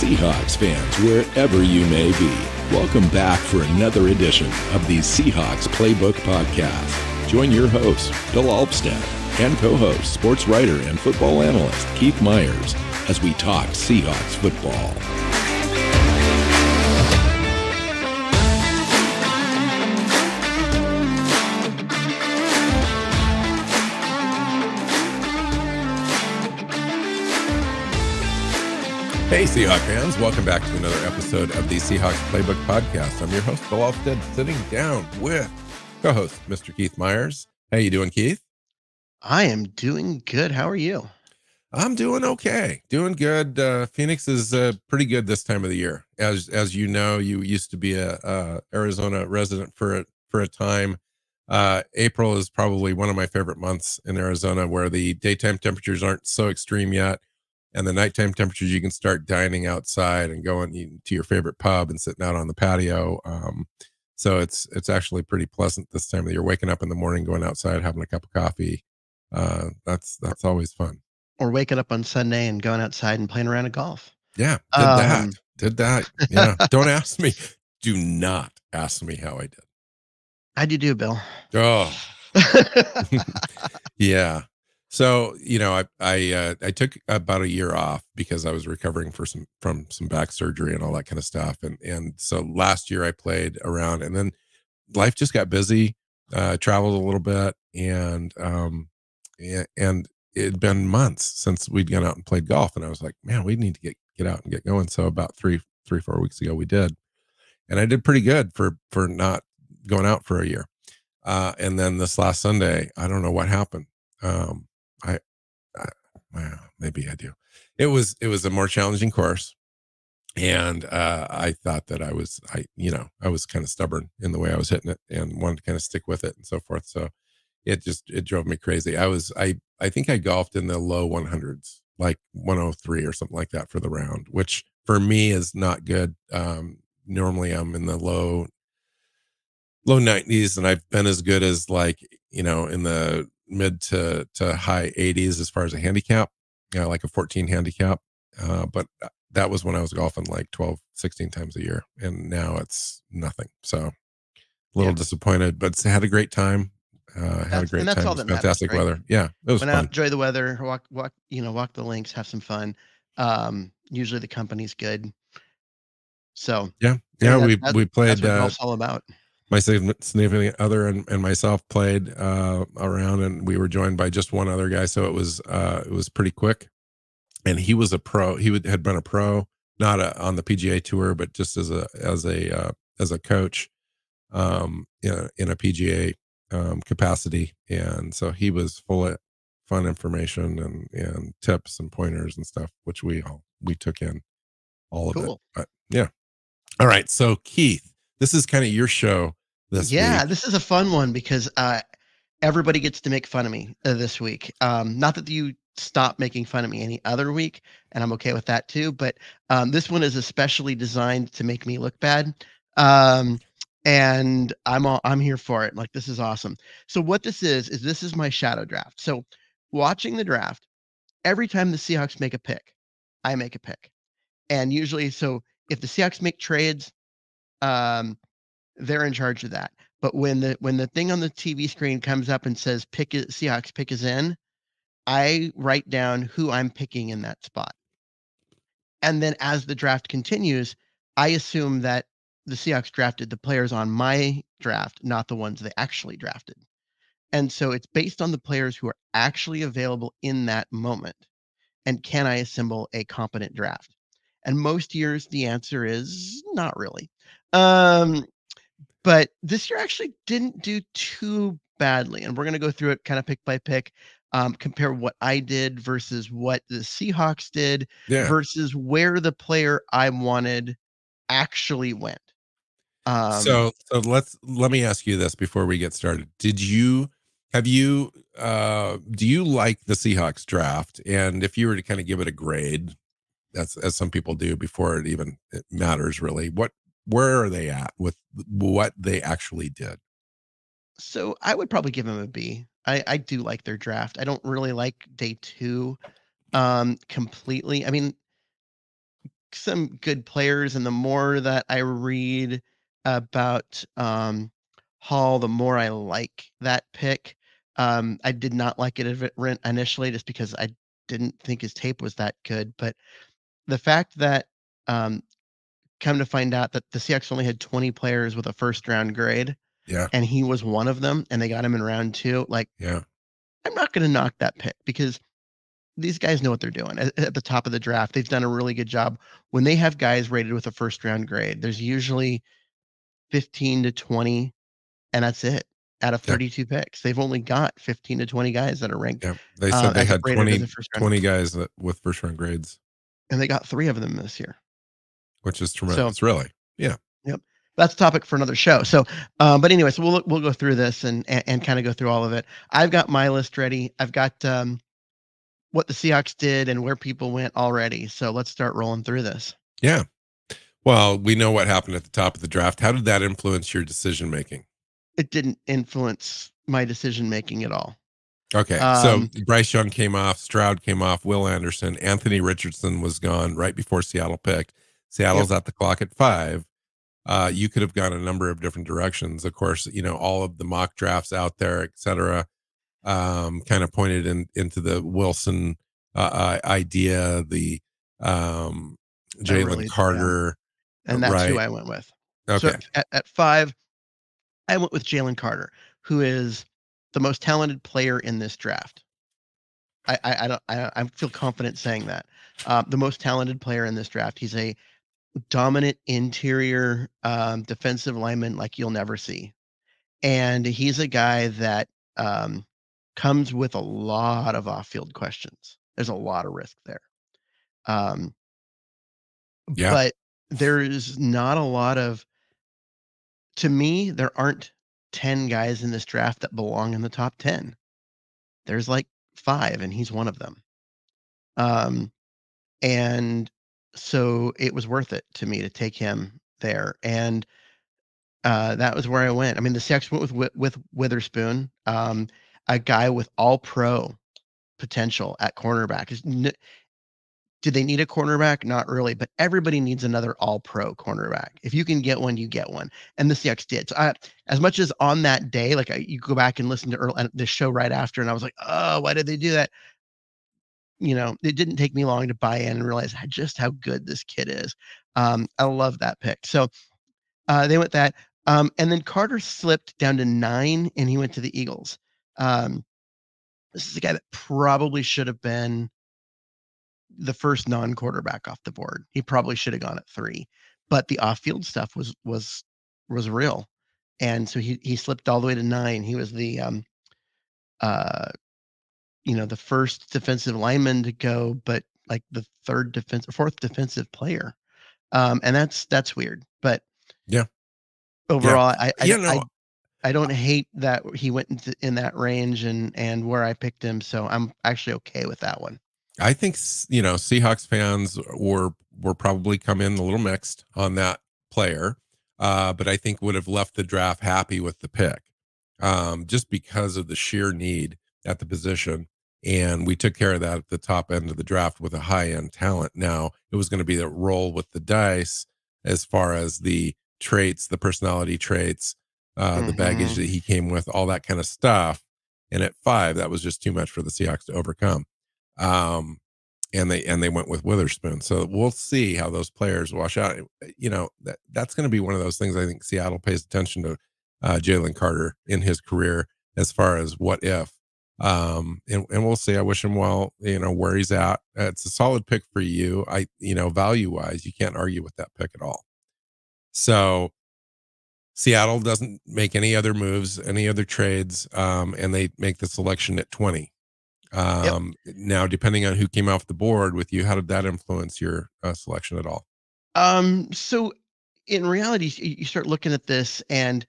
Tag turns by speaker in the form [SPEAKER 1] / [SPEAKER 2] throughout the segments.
[SPEAKER 1] Seahawks fans, wherever you may be, welcome back for another edition of the Seahawks Playbook podcast. Join your host, Bill Alvstad, and co-host, sports writer and football analyst Keith Myers, as we talk Seahawks football. Hey, Seahawks fans. Welcome back to another episode of the Seahawks Playbook podcast. I'm your host, Bill Alvstad, sitting down with co-host, Mr. Keith Myers. How you doing, Keith?
[SPEAKER 2] I am doing good. How are you?
[SPEAKER 1] I'm doing okay. Doing good. Phoenix is pretty good this time of the year. As you know, you used to be a Arizona resident for a time. April is probably one of my favorite months in Arizona, where the daytime temperatures aren't so extreme yet. And the nighttime temperatures, you can start dining outside and going to your favorite pub and sitting out on the patio. So it's actually pretty pleasant this time of the year. Waking up in the morning, going outside, having a cup of coffee. That's always fun.
[SPEAKER 2] Or waking up on Sunday and going outside and playing around at golf.
[SPEAKER 1] Yeah, did that. Yeah. Don't ask me. Do not ask me how I did.
[SPEAKER 2] How'd you do, Bill?
[SPEAKER 1] Oh, yeah. So, I took about a year off because I was recovering from some back surgery and all that kind of stuff. And so last year I played around, and then life just got busy, traveled a little bit, and it'd been months since we'd gone out and played golf. And I was like, man, we need to get out and get going. So about 4 weeks ago we did. And I did pretty good for not going out for a year. And then this last Sunday, I don't know what happened. Well, maybe I do. It was a more challenging course, and I thought that I was kind of stubborn in the way I was hitting it and wanted to kind of stick with it and so forth. So it drove me crazy. I think I golfed in the low 100s, like 103 or something like that for the round, which for me is not good. Normally I'm in the low 90s, and I've been as good as in the mid to high 80s as far as a handicap, like a 14 handicap. But that was when I was golfing like 12, 16 times a year, and now it's nothing. So a little disappointed, but had a great time. Had a great time. All that fantastic matters, right? Weather. Yeah, it was fun.
[SPEAKER 2] Enjoy the weather. Walk the links, have some fun. Usually the company's good. So
[SPEAKER 1] yeah. We played.
[SPEAKER 2] That's what golf's all about.
[SPEAKER 1] My significant other and myself played around, and we were joined by just one other guy. So it was pretty quick. And he was a pro. Had been a pro, not on the PGA tour, but just as a coach, in a PGA capacity. And so he was full of fun information and tips and pointers and stuff, which we took in all of it. But yeah. All right. So Keith, this is kind of your show this week.
[SPEAKER 2] Yeah, this is a fun one because everybody gets to make fun of me this week. Not that you stop making fun of me any other week, and I'm okay with that too. But this one is especially designed to make me look bad, and I'm here for it. Like, this is awesome. So what this is my shadow draft. So watching the draft, every time the Seahawks make a pick, I make a pick, and usually, so if the Seahawks make trades, they're in charge of that. But when the thing on the TV screen comes up and says Seahawks pick is in, I write down who I'm picking in that spot. And then as the draft continues, I assume that the Seahawks drafted the players on my draft, not the ones they actually drafted. And so it's based on the players who are actually available in that moment. And can I assemble a competent draft? And most years the answer is not really. But this year actually didn't do too badly. And we're going to go through it kind of pick by pick, compare what I did versus what the Seahawks did versus where the player I wanted actually went.
[SPEAKER 1] So let me ask you this before we get started. Do you like the Seahawks draft? And if you were to kind of give it a grade, as some people do before it matters really, where are they at with what they actually did?
[SPEAKER 2] So I would probably give them a B. I do like their draft. I don't really like day 2 completely. I mean, some good players, and the more that I read about Hall, the more I like that pick. I did not like it initially just because I didn't think his tape was that good, but the fact that um, come to find out that the Seahawks only had 20 players with a first round grade,
[SPEAKER 1] Yeah.
[SPEAKER 2] and he was one of them, and they got him in round 2. Like,
[SPEAKER 1] Yeah.
[SPEAKER 2] I'm not going to knock that pick because these guys know what they're doing at the top of the draft. They've done a really good job. When they have guys rated with a first round grade, there's usually 15 to 20, and that's it out of
[SPEAKER 1] Yeah.
[SPEAKER 2] 32 picks. They've only got 15 to 20 guys that are ranked
[SPEAKER 1] Yeah. They said they
[SPEAKER 2] as a
[SPEAKER 1] had
[SPEAKER 2] rated as
[SPEAKER 1] 20
[SPEAKER 2] a first round,
[SPEAKER 1] 20 guys with first round grades,
[SPEAKER 2] and they got 3 of them this year.
[SPEAKER 1] which is
[SPEAKER 2] So,
[SPEAKER 1] tremendous, really. Yeah.
[SPEAKER 2] yep, that's a topic for another show. So, but anyway, so we'll go through this and kind of go through all of it. I've got my list ready. I've got what the Seahawks did and where people went already. So let's start rolling through this.
[SPEAKER 1] Yeah. Well, we know what happened at the top of the draft. How did that influence your decision making?
[SPEAKER 2] It didn't influence my decision making at all.
[SPEAKER 1] Okay. So Bryce Young came off, Stroud came off, Will Anderson, Anthony Richardson was gone right before Seattle picked.
[SPEAKER 2] Yep.
[SPEAKER 1] Seattle's at the clock at 5. You could have gone a number of different directions. Of course, all of the mock drafts out there, et cetera, kind of pointed into the Wilson idea, the Jalen
[SPEAKER 2] Yeah.
[SPEAKER 1] Carter,
[SPEAKER 2] And that's who
[SPEAKER 1] right?
[SPEAKER 2] I went with. So
[SPEAKER 1] Okay.
[SPEAKER 2] at 5, I went with Jalen Carter, who is the most talented player in this draft. I feel confident saying that. The most talented player in this draft. He's a dominant interior defensive lineman like you'll never see. And he's a guy that comes with a lot of off-field questions. There's a lot of risk there. Um,
[SPEAKER 1] Yeah.
[SPEAKER 2] but there's not a lot of, to me, there aren't 10 guys in this draft that belong in the top 10. There's like 5, and he's one of them. And so it was worth it to me to take him there. And that was where I went. I mean, the Seahawks went with Witherspoon, a guy with all pro potential at cornerback. Do they need a cornerback? Not really, but everybody needs another all-pro cornerback. If you can get one, you get one, and the Seahawks did. So, as much as on that day, like you go back and listen to the show right after, and I was like, "Oh, why did they do that?" It didn't take me long to buy in and realize just how good this kid is. I love that pick. So they went that, and then Carter slipped down to 9, and he went to the Eagles. This is a guy that probably should have been the first non-quarterback off the board. He probably should have gone at 3, but the off-field stuff was real, and so he slipped all the way to 9. He was the the first defensive lineman to go, but like the fourth defensive player, and that's weird. But
[SPEAKER 1] Yeah. Yeah.
[SPEAKER 2] overall,
[SPEAKER 1] You know,
[SPEAKER 2] I don't hate that he went in that range and where I picked him, so I'm actually okay with that one.
[SPEAKER 1] I think Seahawks fans were probably come in a little mixed on that player, but I think would have left the draft happy with the pick, just because of the sheer need at the position. And we took care of that at the top end of the draft with a high end talent. Now it was going to be the roll with the dice as far as the traits, the personality traits, the baggage
[SPEAKER 2] Mhm.
[SPEAKER 1] that he came with, all that kind of stuff. And at 5, that was just too much for the Seahawks to overcome. Um, and they went with Witherspoon. So we'll see how those players wash out. That's going to be one of those things. I think Seattle pays attention to Jalen Carter in his career as far as what if. And we'll see. I wish him well, where he's at. It's a solid pick for you. Value wise, you can't argue with that pick at all. So Seattle doesn't make any other moves, any other trades, and they make the selection at 20.
[SPEAKER 2] Yep.
[SPEAKER 1] Now, depending on who came off the board with you, how did that influence your selection at all?
[SPEAKER 2] So in reality, you start looking at this, and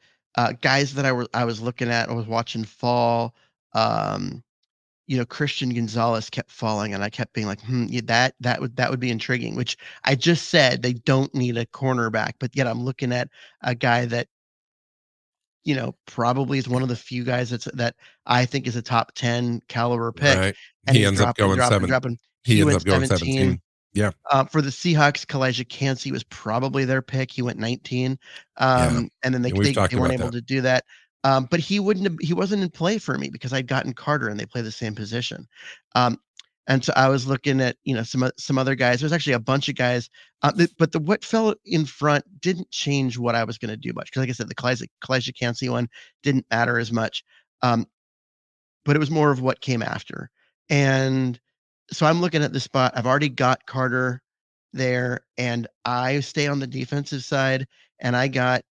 [SPEAKER 2] guys that I was looking at, I was watching fall. Um, Christian Gonzalez kept falling, and I kept being like, yeah, that would be intriguing. Which I just said they don't need a cornerback, but yet I'm looking at a guy that probably is one of the few guys that I think is a top 10 caliber pick,
[SPEAKER 1] Right.
[SPEAKER 2] and
[SPEAKER 1] He
[SPEAKER 2] he's
[SPEAKER 1] ends up
[SPEAKER 2] dropping,
[SPEAKER 1] going
[SPEAKER 2] dropping,
[SPEAKER 1] seven.
[SPEAKER 2] dropping.
[SPEAKER 1] He
[SPEAKER 2] He
[SPEAKER 1] ends
[SPEAKER 2] went
[SPEAKER 1] up going
[SPEAKER 2] 17.
[SPEAKER 1] 17. Yeah.
[SPEAKER 2] For the Seahawks, Kalijah Kancey was probably their pick. He went 19.
[SPEAKER 1] Yeah.
[SPEAKER 2] And then
[SPEAKER 1] And we've talked
[SPEAKER 2] they weren't
[SPEAKER 1] about
[SPEAKER 2] able
[SPEAKER 1] that.
[SPEAKER 2] to do that. But he wasn't in play for me because I'd gotten Carter and they play the same position. Um, and so I was looking at, some other guys. There's actually a bunch of guys, but what fell in front didn't change what I was going to do much. Because like I said, the Kalijah Kancey one didn't matter as much. Um, but it was more of what came after. And so I'm looking at the spot. I've already got Carter there, and I stay on the defensive side, and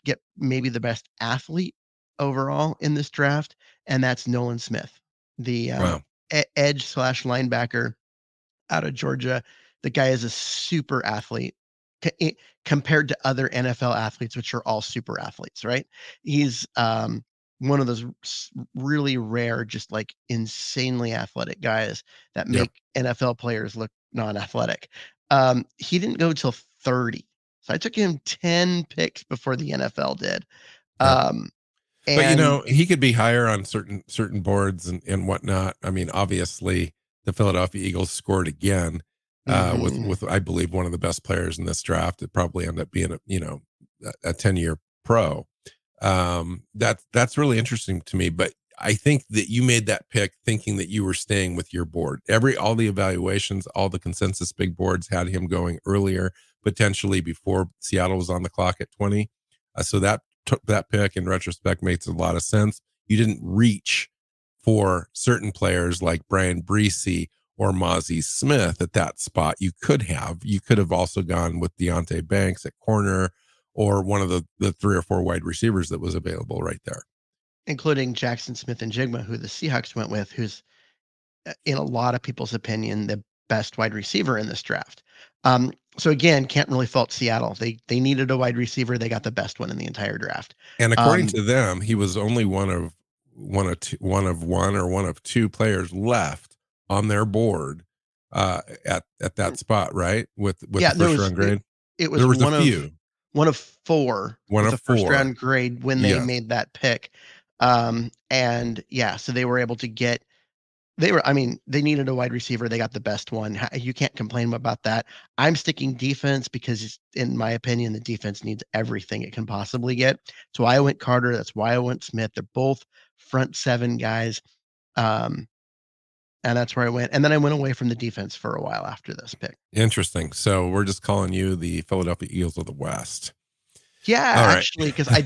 [SPEAKER 2] get maybe the best athlete overall in this draft, and that's Nolan Smith, the
[SPEAKER 1] Wow.
[SPEAKER 2] edge slash linebacker out of Georgia. The guy is a super athlete compared to other NFL athletes, which are all super athletes, right? He's one of those really rare, just like insanely athletic guys that
[SPEAKER 1] Yep.
[SPEAKER 2] make NFL players look non-athletic. He didn't go till 30. So I took him 10 picks before the NFL did.
[SPEAKER 1] Yep.
[SPEAKER 2] Um,
[SPEAKER 1] But
[SPEAKER 2] and
[SPEAKER 1] he could be higher on certain boards and whatnot. I mean, obviously, the Philadelphia Eagles scored again
[SPEAKER 2] mhm.
[SPEAKER 1] with I believe one of the best players in this draft. It probably ended up being a 10-year pro. That's really interesting to me. But I think that you made that pick thinking that you were staying with your board. All the evaluations, all the consensus big boards had him going earlier, potentially before Seattle was on the clock at 20. So that took that pick in retrospect makes a lot of sense. You didn't reach for certain players like Brian Breesy or Mozzie Smith at that spot. You could have also gone with Deontay Banks at corner or one of the 3 or 4 wide receivers that was available right there.
[SPEAKER 2] Including Jackson Smith and Jigma, who the Seahawks went with, who's in a lot of people's opinion, the best wide receiver in this draft. So again, can't really fault Seattle. They needed a wide receiver. They got the best one in the entire draft.
[SPEAKER 1] And according
[SPEAKER 2] Um,
[SPEAKER 1] to them, he was only one of two players left on their board at that spot, right? With the
[SPEAKER 2] yeah,
[SPEAKER 1] first round grade.
[SPEAKER 2] it was
[SPEAKER 1] There was a few,
[SPEAKER 2] one of four
[SPEAKER 1] one
[SPEAKER 2] with
[SPEAKER 1] of
[SPEAKER 2] a first
[SPEAKER 1] four.
[SPEAKER 2] round grade when they
[SPEAKER 1] Yes.
[SPEAKER 2] made that pick. And yeah, so they were able to get I mean, they needed a wide receiver. They got the best one. You can't complain about that. I'm sticking defense because, in my opinion, the defense needs everything it can possibly get. So I went Carter. That's why I went Smith. They're both front seven guys. Um, and that's where I went. And then I went away from the defense for a while after this pick.
[SPEAKER 1] Interesting. So we're just calling you the Philadelphia Eagles of the West.
[SPEAKER 2] Yeah,
[SPEAKER 1] All right.
[SPEAKER 2] actually, because I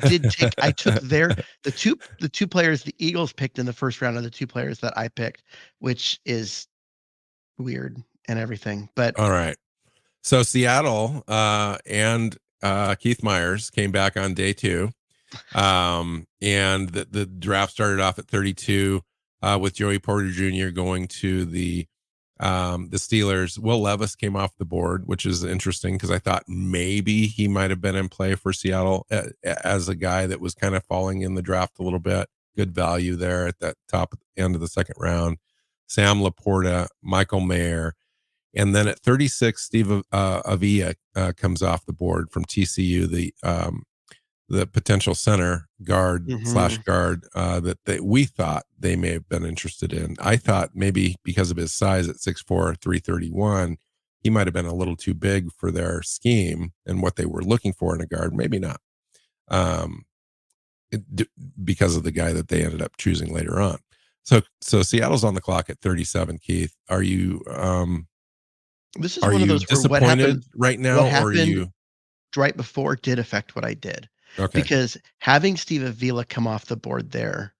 [SPEAKER 2] took the two players the Eagles picked in the first round are the two players that I picked, which is weird and everything. But
[SPEAKER 1] All right. So Seattle and Keith Myers came back on day 2. And the draft started off at 32 with Joey Porter Jr. going to the Steelers. Will Levis came off the board, which is interesting because I thought maybe he might have been in play for Seattle as a guy that was kind of falling in the draft a little bit. Good value there at that top end of the second round. Sam Laporta, Michael Mayer. And then at 36, Steve Avila comes off the board from TCU, the potential center guard slash
[SPEAKER 2] mhm.
[SPEAKER 1] guard that we thought they may have been interested in. I thought maybe because of his size at 6'4", 331, he might have been a little too big for their scheme and what they were looking for in a guard. Maybe not, um, it, because of the guy that they ended up choosing later on. So Seattle's on the clock at 37. Keith,
[SPEAKER 2] This is
[SPEAKER 1] are
[SPEAKER 2] one of
[SPEAKER 1] you
[SPEAKER 2] those where
[SPEAKER 1] disappointed right
[SPEAKER 2] what
[SPEAKER 1] now, or are
[SPEAKER 2] happened
[SPEAKER 1] you
[SPEAKER 2] right before did affect what I did.
[SPEAKER 1] okay?
[SPEAKER 2] Because having Steve Avila come off the board there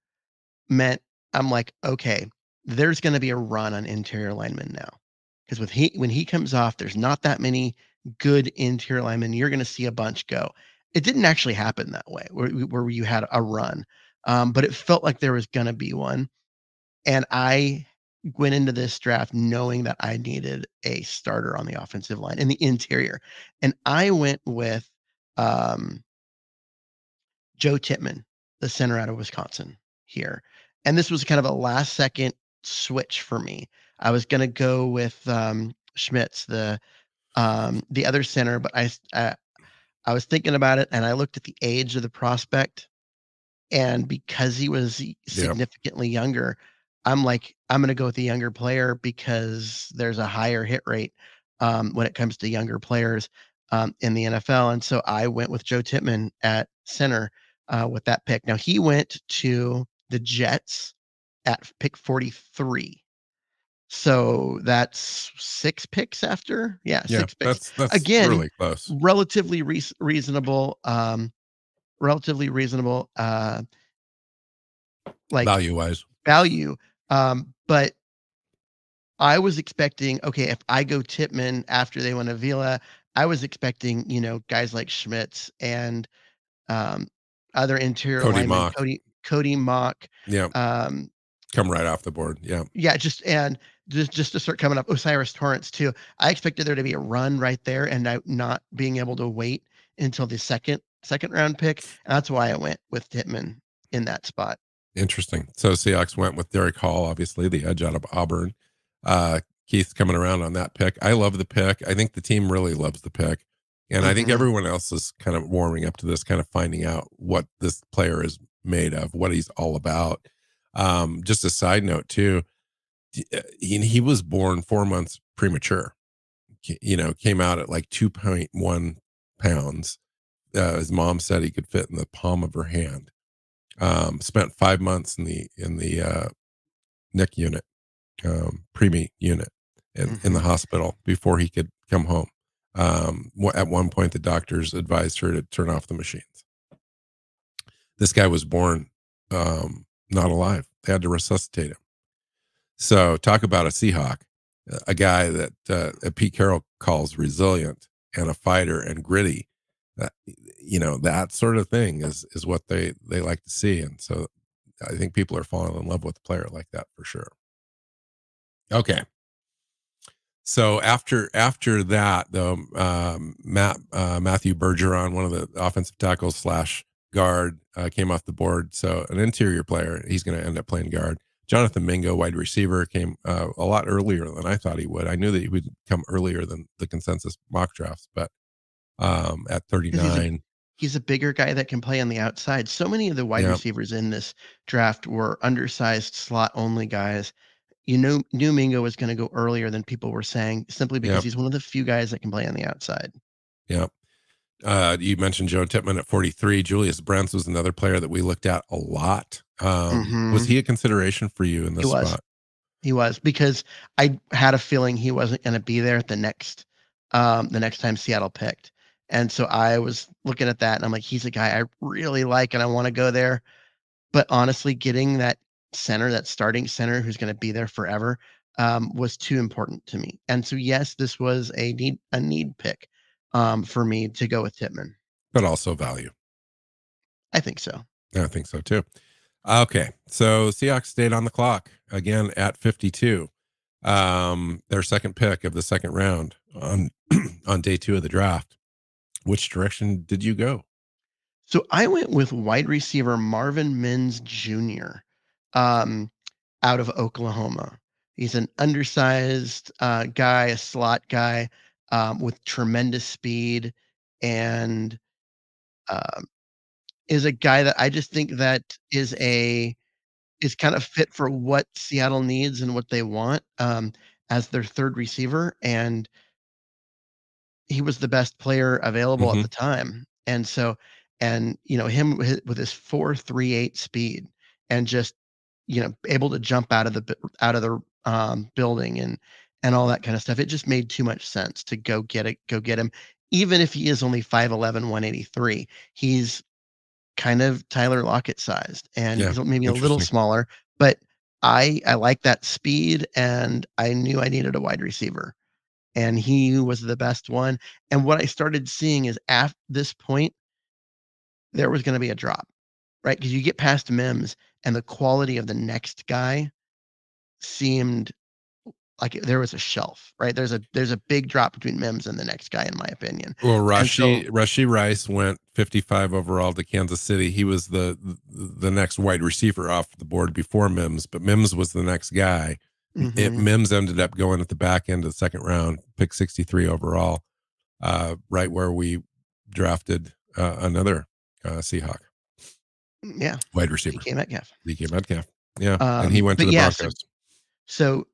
[SPEAKER 2] meant I'm like, okay, there's going to be a run on interior linemen now. Because when he comes off, there's not that many good interior linemen. You're going to see a bunch go. It didn't actually happen that way, where you had a run, but it felt like there was going to be one. And I went into this draft knowing that I needed a starter on the offensive line in the interior. And I went with um, Joe Tittman, the center out of Wisconsin here. And this was kind of a last second switch for me. I was going to go with Schmitz, the other center, but I was thinking about it and I looked at the age of the prospect, and because he was
[SPEAKER 1] Yeah,
[SPEAKER 2] significantly younger, I'm like, I'm gonna go with the younger player because there's a higher hit rate. when it comes to younger players in the NFL. And so I went with Joe Tippmann at center with that pick. Now he went to the Jets at pick 43. So that's 6 picks after? Yeah,
[SPEAKER 1] Yeah,
[SPEAKER 2] 6 picks.
[SPEAKER 1] that's
[SPEAKER 2] Again,
[SPEAKER 1] really close.
[SPEAKER 2] relatively reasonable, relatively reasonable, like,
[SPEAKER 1] Value wise.
[SPEAKER 2] value, but I was expecting, okay, if I go Tippmann after they went Avila, I was expecting, guys like Schmitz and, um, other interior
[SPEAKER 1] Cody
[SPEAKER 2] linemen,
[SPEAKER 1] Mock.
[SPEAKER 2] Cody Mock,
[SPEAKER 1] Yeah.
[SPEAKER 2] um,
[SPEAKER 1] Come right off the board. Yeah.
[SPEAKER 2] yeah, just to start coming up, Osiris Torrance too. I expected there to be a run right there and not being able to wait until the second round pick. And that's why I went with Tittman in that spot.
[SPEAKER 1] Interesting. So Seahawks went with Derek Hall, obviously the edge out of Auburn. Keith's coming around on that pick. I love the pick. I think the team really loves the pick. And I think
[SPEAKER 2] Hmm.
[SPEAKER 1] everyone else is kind of warming up to this, kind of finding out what this player is made of, what he's all about. Just a side note too, he was born 4 months premature. Came out at like 2.1 pounds. His mom said he could fit in the palm of her hand. Spent 5 months in the NIC unit, preemie unit, in the
[SPEAKER 2] Hmm.
[SPEAKER 1] hospital before he could come home. At one point, the doctors advised her to turn off the machines. This guy was born not alive. They had to resuscitate him. So talk about a Seahawk, a guy that Pete Carroll calls resilient and a fighter and gritty. That that sort of thing is what they like to see, and so I think people are falling in love with a player like that for sure. Okay, so after that though, Matthew Bergeron, one of the offensive tackles slash guard, came off the board. So an interior player, he's going to end up playing guard. Jonathan Mingo, wide receiver, came a lot earlier than I thought he would. I knew that he would come earlier than the consensus mock drafts, but at
[SPEAKER 2] Because
[SPEAKER 1] 39,
[SPEAKER 2] he's a bigger guy that can play on the outside. So many of the wide
[SPEAKER 1] yeah,
[SPEAKER 2] receivers in this draft were undersized slot only guys. Knew Mingo was going to go earlier than people were saying, simply
[SPEAKER 1] yeah,
[SPEAKER 2] because he's one of the few guys that can play on the outside.
[SPEAKER 1] yeah. You mentioned Joe Tippmann at 43. Julius Brents was another player that we looked at a lot. Was
[SPEAKER 2] Hmm.
[SPEAKER 1] he a consideration for you in
[SPEAKER 2] He
[SPEAKER 1] this
[SPEAKER 2] was.
[SPEAKER 1] spot?
[SPEAKER 2] He was, because I had a feeling he wasn't gonna be there at the next time Seattle picked, and so I was looking at that, and I'm like, "He's a guy I really like, and I wanna go there." But honestly, getting that center, that starting center who's gonna be there forever, was too important to me, and so, yes, this was a need pick, for me to go with Tittman.
[SPEAKER 1] But also value.
[SPEAKER 2] I think so.
[SPEAKER 1] I think so too. Okay, so Seahawks stayed on the clock again at 52. Their second pick of the second round on on day 2 of the draft. Which direction did you go?
[SPEAKER 2] So I went with wide receiver Marvin Mims Jr. Um, out of Oklahoma. He's an undersized guy, a slot guy with tremendous speed, and um, is a guy that I just think that is kind of fit for what Seattle needs and what they want as their third receiver. And he was the best player available at
[SPEAKER 1] Hmm.
[SPEAKER 2] the time. And so, and him with his 4.38 speed and just able to jump out of the building and all that kind of stuff. It just made too much sense to go get him. Even if he is only 5'11", 183, he's kind of Tyler Lockett sized, and
[SPEAKER 1] Yeah,
[SPEAKER 2] he's maybe a little
[SPEAKER 1] interesting.
[SPEAKER 2] smaller, but I like that speed, and I knew I needed a wide receiver, and he was the best one. And what I started seeing is at this point, there was gonna be a drop, right? Because you get past Mims, and the quality of the next guy seemed like there was a shelf, right? There's a big drop between Mims and the next guy, in my opinion.
[SPEAKER 1] Well,
[SPEAKER 2] And so
[SPEAKER 1] Rashi Rice went 55 overall to Kansas City. He was the next wide receiver off the board before Mims, but Mims was the next guy.
[SPEAKER 2] mhm,
[SPEAKER 1] Mims ended up going at the back end of the second round, pick 63 overall, right where we drafted another Seahawk
[SPEAKER 2] yeah,
[SPEAKER 1] wide receiver,
[SPEAKER 2] DK Metcalf.
[SPEAKER 1] DK Metcalf. Yeah, and he went to
[SPEAKER 2] But
[SPEAKER 1] the
[SPEAKER 2] yeah, so
[SPEAKER 1] Broncos.
[SPEAKER 2] so,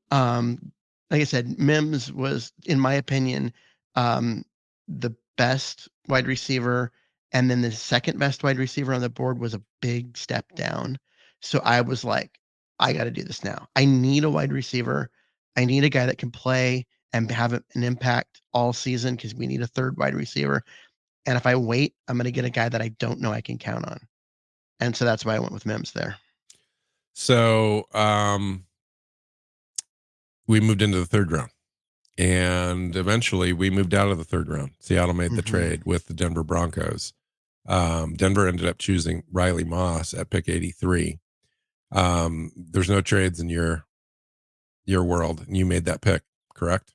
[SPEAKER 2] like I said, Mims was, in my opinion, um, the best wide receiver, and then the second best wide receiver on the board was a big step down. So I was like, I got to do this now. I need a wide receiver. I need a guy that can play and have an impact all season because we need a third wide receiver. And if I wait, I'm going to get a guy that I don't know I can count on. And so that's why I went with Mims there.
[SPEAKER 1] So we moved into the third round. And eventually we moved out of the third round. Seattle made the
[SPEAKER 2] Mhm.
[SPEAKER 1] trade with the Denver Broncos. Denver ended up choosing Riley Moss at pick 83. There's no trades in your world, and you made that pick, correct?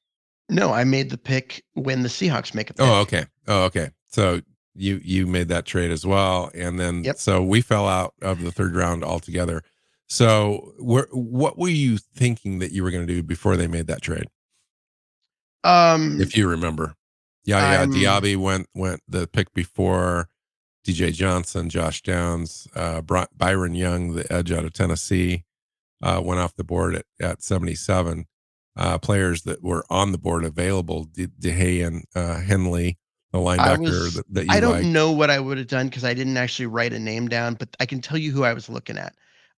[SPEAKER 2] No, I made the pick when the Seahawks make a
[SPEAKER 1] Oh,
[SPEAKER 2] pick.
[SPEAKER 1] okay. Oh, okay. So you made that trade as well, and then
[SPEAKER 2] Yep.
[SPEAKER 1] so we fell out of the third round altogether. So what were you thinking that you were going to do before they made that trade,
[SPEAKER 2] Um,
[SPEAKER 1] if you remember? Yeah, yeah.
[SPEAKER 2] I'm
[SPEAKER 1] Diaby went the pick before DJ Johnson, Josh Downs, Byron Young, the edge out of Tennessee, went off the board at 77. Players that were on the board available, DeHay Henley, the
[SPEAKER 2] I
[SPEAKER 1] linebacker
[SPEAKER 2] was
[SPEAKER 1] that
[SPEAKER 2] I
[SPEAKER 1] you
[SPEAKER 2] don't
[SPEAKER 1] liked.
[SPEAKER 2] know what I would have done because I didn't actually write a name down, but I can tell you who I was looking at.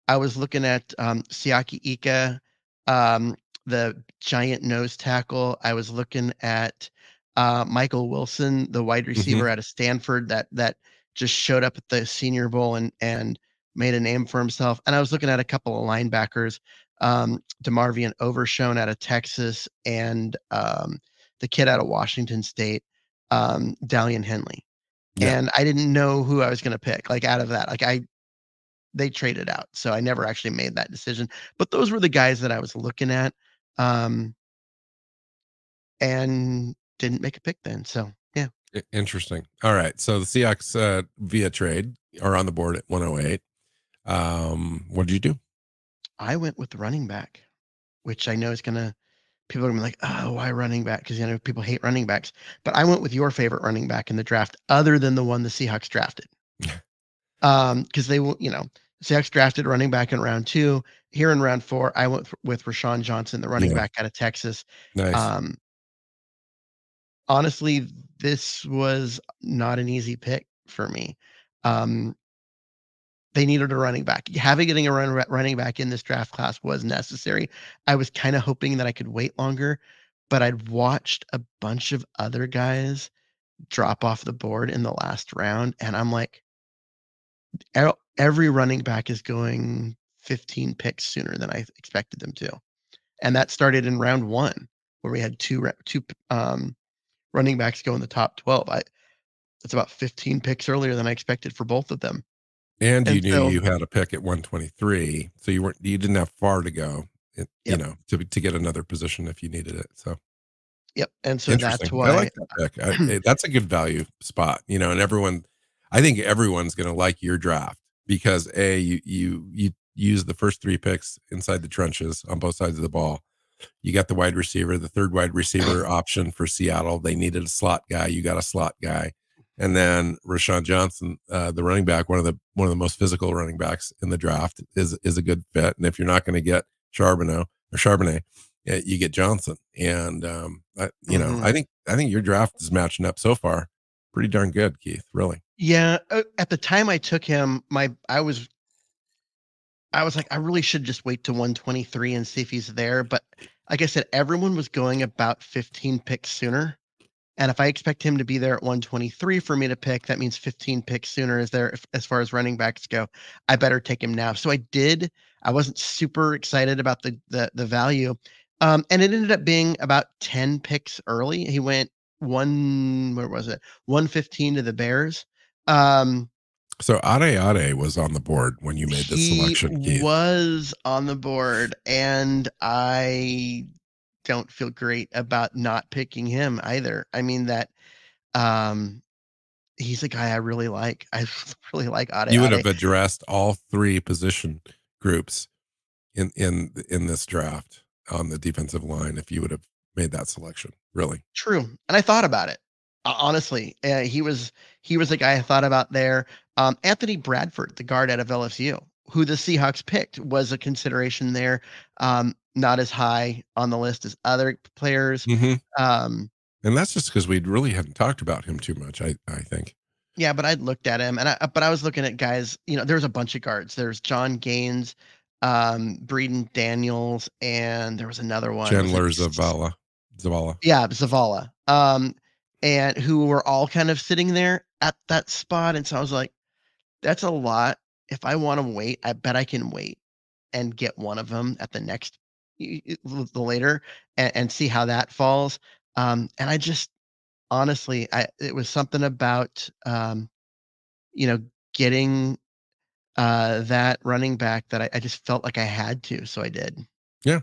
[SPEAKER 2] I was looking at, Siaki Ika, um, the giant nose tackle. I was looking at, Michael Wilson, the wide
[SPEAKER 1] Hmm.
[SPEAKER 2] receiver out of Stanford that just showed up at the Senior Bowl and made a name for himself, and I was looking at a couple of linebackers, DeMarvion Overshown out of Texas and, the kid out of Washington State, Dalian Henley.
[SPEAKER 1] Yeah,
[SPEAKER 2] And I didn't know who I was gonna pick, like, out of that. Like, they traded out, so I never actually made that decision. But those were the guys that I was looking at, um, and didn't make a pick then. So, yeah,
[SPEAKER 1] interesting. All right, so the Seahawks via trade are on the board at 108. What did you do?
[SPEAKER 2] I went with the running back, which I know is gonna people are gonna be like, "Oh, why running back?" Because, people hate running backs. But I went with your favorite running back in the draft other than the one the Seahawks drafted. Because they will, Seahawks drafted running back in round 2. Here in round 4, I went with Rashawn Johnson, the running
[SPEAKER 1] Yeah,
[SPEAKER 2] back out of Texas.
[SPEAKER 1] nice.
[SPEAKER 2] Um, honestly, this was not an easy pick for me. Um, they needed a running back. Getting a running back in this draft class was necessary. I was kinda hoping that I could wait longer, but I'd watched a bunch of other guys drop off the board in the last round, and I'm like, every running back is going 15 picks sooner than I expected them to. And that started in round 1 where we had 2 running backs go in the top 12. It's about 15 picks earlier than I expected for both of them.
[SPEAKER 1] And you
[SPEAKER 2] And
[SPEAKER 1] knew
[SPEAKER 2] so,
[SPEAKER 1] you had a pick at 123, so you didn't have far to go,
[SPEAKER 2] yep,
[SPEAKER 1] to get another position if you needed it. So
[SPEAKER 2] yep. And so that's
[SPEAKER 1] interesting. I
[SPEAKER 2] why
[SPEAKER 1] like that pick. That's a good value spot, and I think everyone's going to like your draft because you use the first three picks inside the trenches on both sides of the ball. You got the wide receiver, the third wide receiver option for Seattle. They needed a slot guy. You got a slot guy. And then Rashawn Johnson, the running back, one of the most physical running backs in the draft, is a good fit. And if you're not going to get Charbonnet, you get Johnson. And
[SPEAKER 2] Mhm.
[SPEAKER 1] I think your draft is matching up so far pretty darn good, Keith. Really
[SPEAKER 2] Yeah, at the time I took him, I was like, I really should just wait to 123 and see if he's there. But like I said, everyone was going about 15 picks sooner. And if I expect him to be there at 123 for me to pick, that means 15 picks sooner is there as far as running backs go. I better take him now. So I did. I wasn't super excited about the value. And it ended up being about 10 picks early. He went where was it? 115 to the Bears. Um,
[SPEAKER 1] so. Ade was on the board when you made this
[SPEAKER 2] he
[SPEAKER 1] selection, Keith.
[SPEAKER 2] was on the board, and I don't feel great about not picking him either. I mean that um he's a guy I really like. I really like Ade
[SPEAKER 1] You would
[SPEAKER 2] Ade.
[SPEAKER 1] have addressed all three position groups in this draft on the defensive line if you would have made that selection. Really,
[SPEAKER 2] True, and I thought about it. Honestly, he was a guy I thought about there. Anthony Bradford, the guard out of LSU. who the Seahawks picked was a consideration there. Not as high on the list as other players.
[SPEAKER 1] Hmm.
[SPEAKER 2] Um,
[SPEAKER 1] And that's just because we really hadn't talked about him too much. I think.
[SPEAKER 2] yeah, but I'd looked at him, and I was looking at guys. There was a bunch of guards. There's John Gaines, Breeden Daniels, and there was another one. Was it?
[SPEAKER 1] Chandler Zavala.
[SPEAKER 2] Yeah, Zavala. And who were all kind of sitting there at that spot, and so I was like, that's a lot. If I want to wait, I bet I can wait and get one of them at the next the later and see how that falls. And I just honestly, it was something about you know getting that running back that I just felt like I had to, so I did.
[SPEAKER 1] Yeah,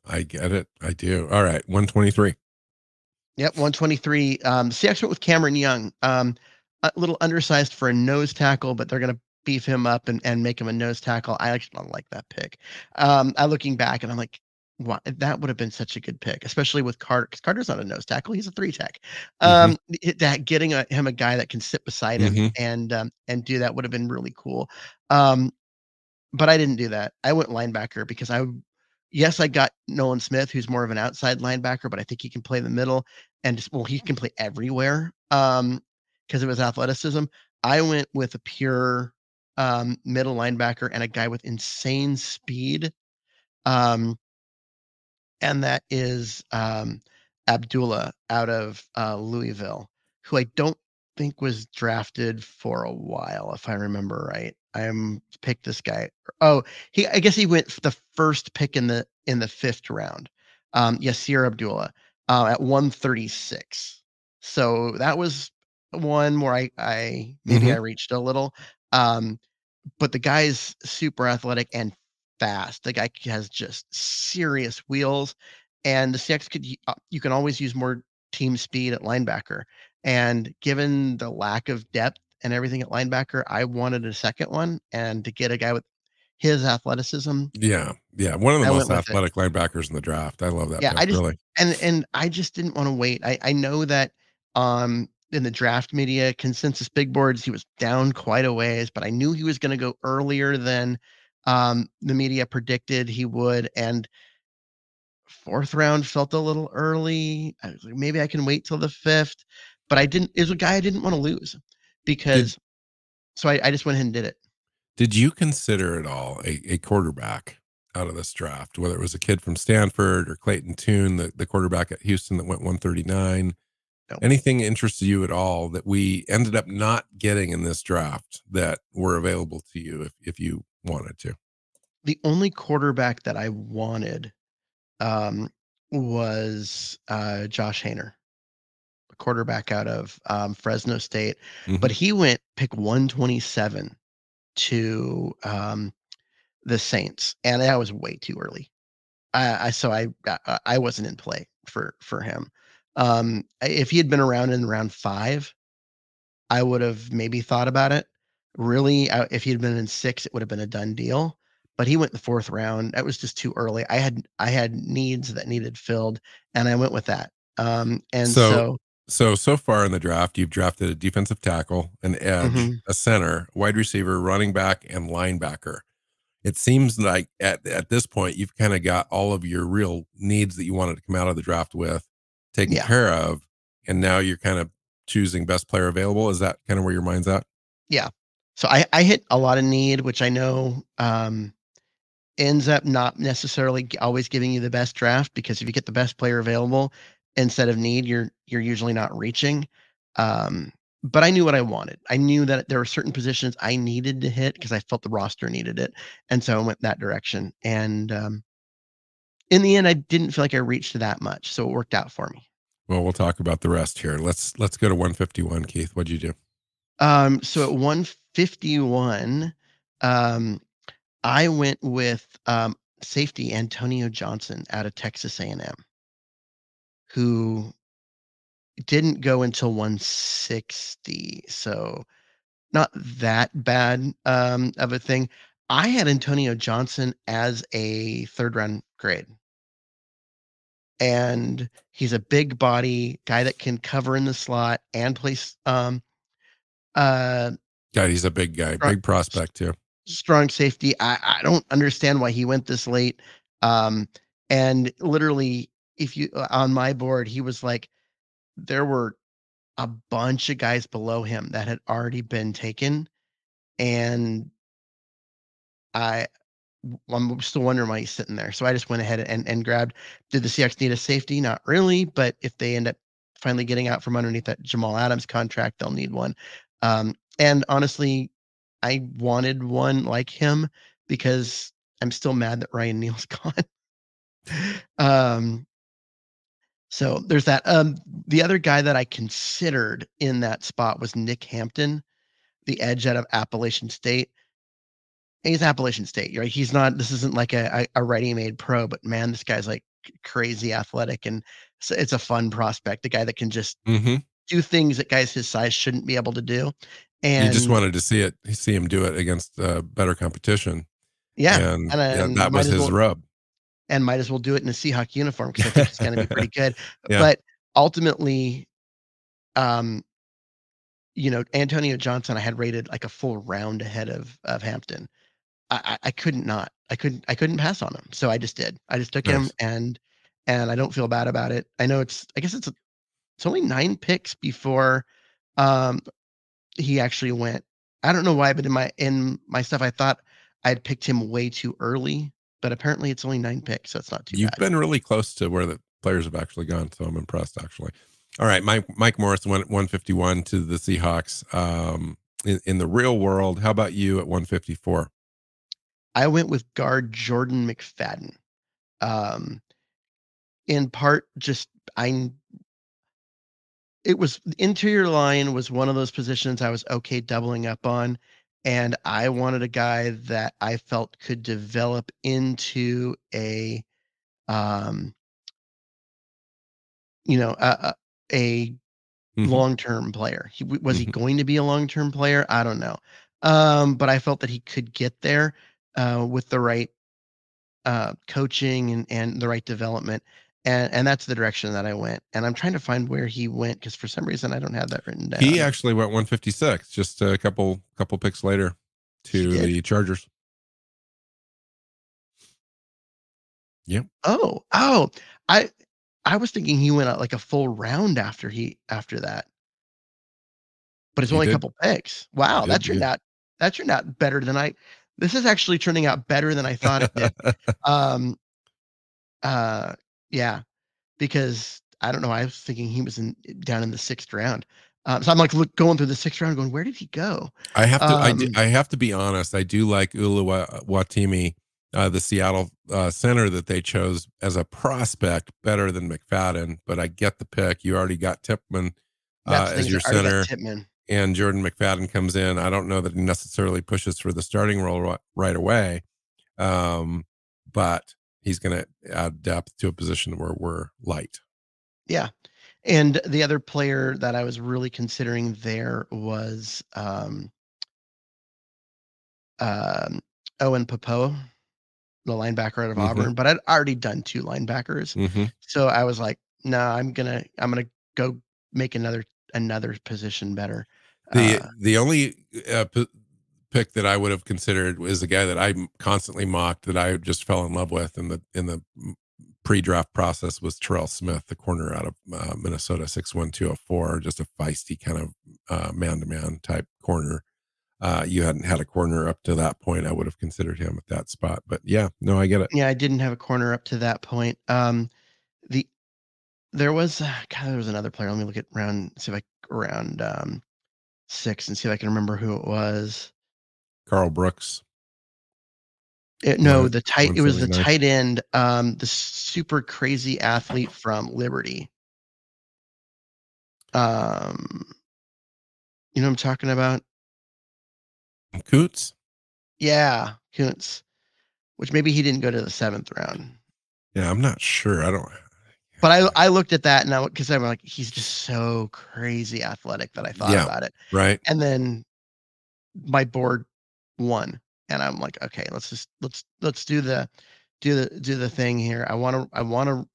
[SPEAKER 1] I get it. I do. All right, 123.
[SPEAKER 2] Yep, 123. Seahawks went with Cameron Young. A little undersized for a nose tackle, but they're going to beef him up and make him a nose tackle. I actually don't like that pick. I looking back and I'm like, wow, that would have been such a good pick, especially with Carter, because Carter's not a nose tackle; he's a three tech.
[SPEAKER 1] Hmm.
[SPEAKER 2] That getting him a guy that can sit beside him
[SPEAKER 1] Hmm.
[SPEAKER 2] and do that would have been really cool. Um, but I didn't do that. I went linebacker because yes, I got Nolan Smith, who's more of an outside linebacker, but I think he can play the middle and he can play everywhere. Because of his athleticism. I went with a pure middle linebacker and a guy with insane speed. Um, and that is Abdullah out of Louisville, who I don't think was drafted for a while, if I remember right. I'm picked this guy. Oh, I guess he went the first pick in the fifth round. Yasir Abdullah at 136. So that was one where I maybe
[SPEAKER 1] Hmm.
[SPEAKER 2] I reached a little. Um, but the guy's super athletic and fast. The guy has just serious wheels, and the Seahawks you can always use more team speed at linebacker. And given the lack of depth and everything at linebacker, I wanted a second one, and to get a guy with his athleticism,
[SPEAKER 1] Yeah, yeah. One of the
[SPEAKER 2] I
[SPEAKER 1] most
[SPEAKER 2] went with it.
[SPEAKER 1] athletic linebackers in the draft. I love that
[SPEAKER 2] Yeah,
[SPEAKER 1] pick. Really.
[SPEAKER 2] and I just didn't want to wait. I know that in the draft media consensus big boards he was down quite a ways, but I knew he was going to go earlier than the media predicted he would, and fourth round felt a little early. I was like, maybe I can wait till the fifth, but I didn't. It was a guy I didn't want to lose
[SPEAKER 1] Did
[SPEAKER 2] because so I just went ahead and did it.
[SPEAKER 1] Did you consider at all a quarterback out of this draft, whether it was a kid from Stanford or Clayton Tune, the quarterback at Houston that went 139?
[SPEAKER 2] No,
[SPEAKER 1] Anything interested you at all that we ended up not getting in this draft that were available to you if you wanted to?
[SPEAKER 2] the only quarterback that I wanted um, was Josh Hainer, a quarterback out of Fresno State, but
[SPEAKER 1] Hmm.
[SPEAKER 2] he went pick 127 to the Saints, and that was way too early. I wasn't in play for him. If he had been around in round 5, I would have maybe thought about it. Really, if he had been in 6, it would have been a done deal. But he went in the 4th round. That was just too early. I had needs that needed filled, and I went with that. And
[SPEAKER 1] So
[SPEAKER 2] so,
[SPEAKER 1] so far in the draft, you've drafted a defensive tackle, an edge,
[SPEAKER 2] mhm,
[SPEAKER 1] a center, wide receiver, running back, and linebacker. It seems like at this point you've kind of got all of your real needs that you wanted to come out of the draft with taken
[SPEAKER 2] yeah,
[SPEAKER 1] care of, and now you're kind of choosing best player available. Is that kind of where your mind's at?
[SPEAKER 2] yeah. So I hit a lot of need, which I know ends up not necessarily always giving you the best draft, because if you get the best player available instead of need, you're usually not reaching. Um, but I knew what I wanted. I knew that there were certain positions I needed to hit because I felt the roster needed it, and so I went that direction. And in the end, I didn't feel like I reached that much, so it worked out for me.
[SPEAKER 1] Well, we'll talk about the rest here. Let's go to 151. Keith, what'd you do?
[SPEAKER 2] So at 151, um, I went with safety Antonio Johnson out of Texas A&M, who didn't go until 160, so not that bad, of a thing. I had Antonio Johnson as a 3rd round grade, and he's a big body guy that can cover in the slot and place, uh,
[SPEAKER 1] God, he's a big guy,
[SPEAKER 2] front
[SPEAKER 1] big prospect too.
[SPEAKER 2] strong safety. I don't understand why he went this late. Um, and literally, if you on my board, he was like, there were a bunch of guys below him that had already been taken, and I I'm still wondering why he's sitting there. So I just went ahead and grabbed. Did the Seahawks need a safety? Not really, but if they end up finally getting out from underneath that Jamal Adams contract, they'll need one. And honestly, I wanted one like him because I'm still mad that Ryan Neal's gone. um, so there's that. The other guy that I considered in that spot was Nick Hampton, the edge out of Appalachian State. He's Appalachian State, right? He's not. This isn't like a ready-made pro, but man, this guy's like crazy athletic, and so it's a fun prospect. The guy that can just
[SPEAKER 1] Mhm.
[SPEAKER 2] do things that guys his size shouldn't be able to do,
[SPEAKER 1] You just
[SPEAKER 2] and
[SPEAKER 1] wanted to see him do it against, better competition,
[SPEAKER 2] yeah,
[SPEAKER 1] and, yeah,
[SPEAKER 2] and
[SPEAKER 1] that was his rub.
[SPEAKER 2] might as well do it in a Seahawk uniform because I think he's going to be pretty good.
[SPEAKER 1] Yeah.
[SPEAKER 2] But ultimately, um, Antonio Johnson, I had rated like a full round ahead of Hampton. I couldn't not. I couldn't pass on him. So I just did. I just took him
[SPEAKER 1] Nice.
[SPEAKER 2] and I don't feel bad about it. I know I guess it's only 9 picks before um he actually went. I don't know why, but in my stuff I thought I'd picked him way too early, but apparently it's only 9 picks, so it's not too
[SPEAKER 1] You've
[SPEAKER 2] bad.
[SPEAKER 1] been really close to where the players have actually gone, so I'm impressed, actually. All right, Mike Morris went at 151 to the Seahawks. In the real world, how about you at 154?
[SPEAKER 2] I went with guard Jordan McFadden. Um in part just I it was the interior line was one of those positions I was okay doubling up on, and I wanted a guy that I felt could develop into um, a
[SPEAKER 1] Mhm.
[SPEAKER 2] long-term player. Was he
[SPEAKER 1] Mhm.
[SPEAKER 2] going to be a long-term player? I don't know. But I felt that he could get there, with the right, coaching and the right development, and that's the direction that I went, and I'm trying to find where he went because for some reason I don't have that written
[SPEAKER 1] He
[SPEAKER 2] down.
[SPEAKER 1] actually went 156, just a couple picks later
[SPEAKER 2] He
[SPEAKER 1] to
[SPEAKER 2] did?
[SPEAKER 1] the Chargers. Yep,
[SPEAKER 2] Oh, I I was thinking he went out like a full round after that, but it's
[SPEAKER 1] he
[SPEAKER 2] only a
[SPEAKER 1] did.
[SPEAKER 2] couple picks.
[SPEAKER 1] He
[SPEAKER 2] Wow,
[SPEAKER 1] did. Yeah.
[SPEAKER 2] that turned out better than I this is actually turning out better than I thought it did. Um, uh, yeah, because I don't know, I was thinking he was down in the 6th round. So I'm like going through the 6th round going, "Where did he go?" Um,
[SPEAKER 1] I have to be honest. I do like Watimi, the Seattle center that they chose as a prospect better than McFadden. But I get the pick. You already got Tipman
[SPEAKER 2] that's the thing
[SPEAKER 1] as
[SPEAKER 2] is I
[SPEAKER 1] your
[SPEAKER 2] already got
[SPEAKER 1] center,
[SPEAKER 2] Titman.
[SPEAKER 1] and Jordan McFadden comes in. I don't know that he necessarily pushes for the starting role right away, um, but he's going to add depth to a position where we're light.
[SPEAKER 2] Yeah. And the other player that I was really considering there was, um, Owen Pappoe, the linebacker out of
[SPEAKER 1] Hmm.
[SPEAKER 2] Auburn, but I'd already done 2 linebackers.
[SPEAKER 1] Hmm.
[SPEAKER 2] So I was like, "No, I'm gonna go make another position better."
[SPEAKER 1] The only pick that I would have considered is a guy that I constantly mocked that I just fell in love with in the pre-draft process was Terrell Smith, the corner out of Minnesota, 6'1", 204, just a feisty kind of man-to-man type corner. You hadn't had a corner up to that point. I would have considered him at that spot, but yeah, no, I get it.
[SPEAKER 2] Yeah, I didn't have a corner up to that point. The there was, God, there was another player. Let me look at see if I round, 6 and see if I can remember who it was.
[SPEAKER 1] Carl Brooks,
[SPEAKER 2] No, it was the
[SPEAKER 1] 179.
[SPEAKER 2] tight end, the super crazy athlete from Liberty. Um, you know what I'm talking about?
[SPEAKER 1] Coots.
[SPEAKER 2] Yeah, Kuntz, which maybe he didn't go to the 7th round.
[SPEAKER 1] Yeah, I'm not sure. I don't.
[SPEAKER 2] But I looked at that and because I'm like, he's just so crazy athletic that I thought
[SPEAKER 1] Yeah,
[SPEAKER 2] about it.
[SPEAKER 1] right.
[SPEAKER 2] And then my board won, and I'm like, okay, let's do the thing here. I want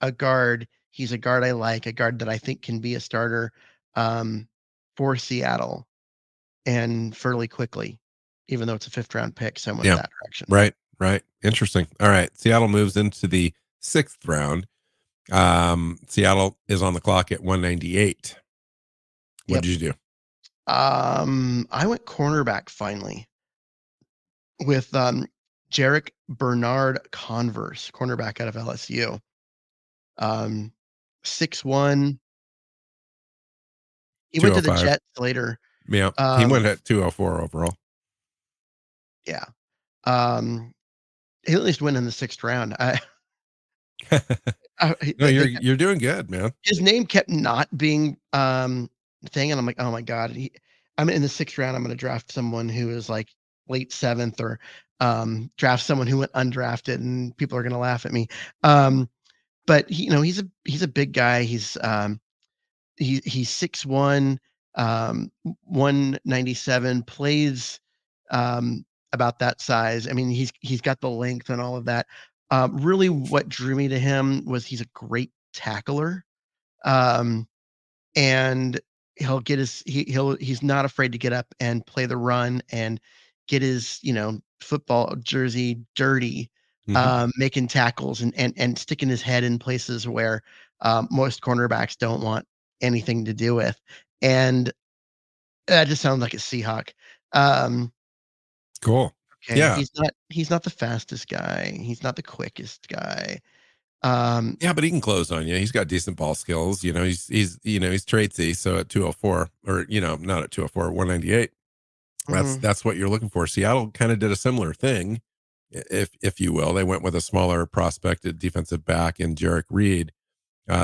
[SPEAKER 2] a guard. He's a guard I like, a guard that I think can be a starter, um, for Seattle and fairly quickly. even though it's a 5th round pick, so I went
[SPEAKER 1] Yeah.
[SPEAKER 2] that direction.
[SPEAKER 1] Right. Right. Interesting. All right. Seattle moves into the 6th round. Seattle is on the clock at 198. What
[SPEAKER 2] Yep.
[SPEAKER 1] did you do?
[SPEAKER 2] I went cornerback finally with Jarek Bernard Converse, cornerback out of LSU. Um 6'1". He went to the
[SPEAKER 1] 205.
[SPEAKER 2] Jets later.
[SPEAKER 1] Yeah. He
[SPEAKER 2] Um,
[SPEAKER 1] went at 204 overall.
[SPEAKER 2] yeah. Um, he at least went in the 6th round.
[SPEAKER 1] No,
[SPEAKER 2] They kept,
[SPEAKER 1] you're doing good, man.
[SPEAKER 2] his name kept not being thing, and I'm like, oh my god. I'm in the 6th round. I'm going to draft someone who is like late 7th, or draft someone who went undrafted, and people are going to laugh at me. But he's a big guy. He's 6'1", 197, plays about that size. I mean, he's got the length and all of that. Really, what drew me to him was he's a great tackler, um, and he's not afraid to get up and play the run and get his football jersey dirty,
[SPEAKER 1] Hmm.
[SPEAKER 2] making tackles and sticking his head in places where most cornerbacks don't want anything to do with. And that just sounds like a Seahawk. Um,
[SPEAKER 1] Cool.
[SPEAKER 2] okay,
[SPEAKER 1] Yeah.
[SPEAKER 2] he's not the fastest guy. He's not the quickest guy. Um,
[SPEAKER 1] Yeah, but he can close on you. He's got decent ball skills. He's traitsy. So at 204, or not at 204, 198.
[SPEAKER 2] mhm,
[SPEAKER 1] That's what you're looking for. Seattle kind of did a similar thing, if you will. They went with a smaller prospected defensive back in Jarek Reed,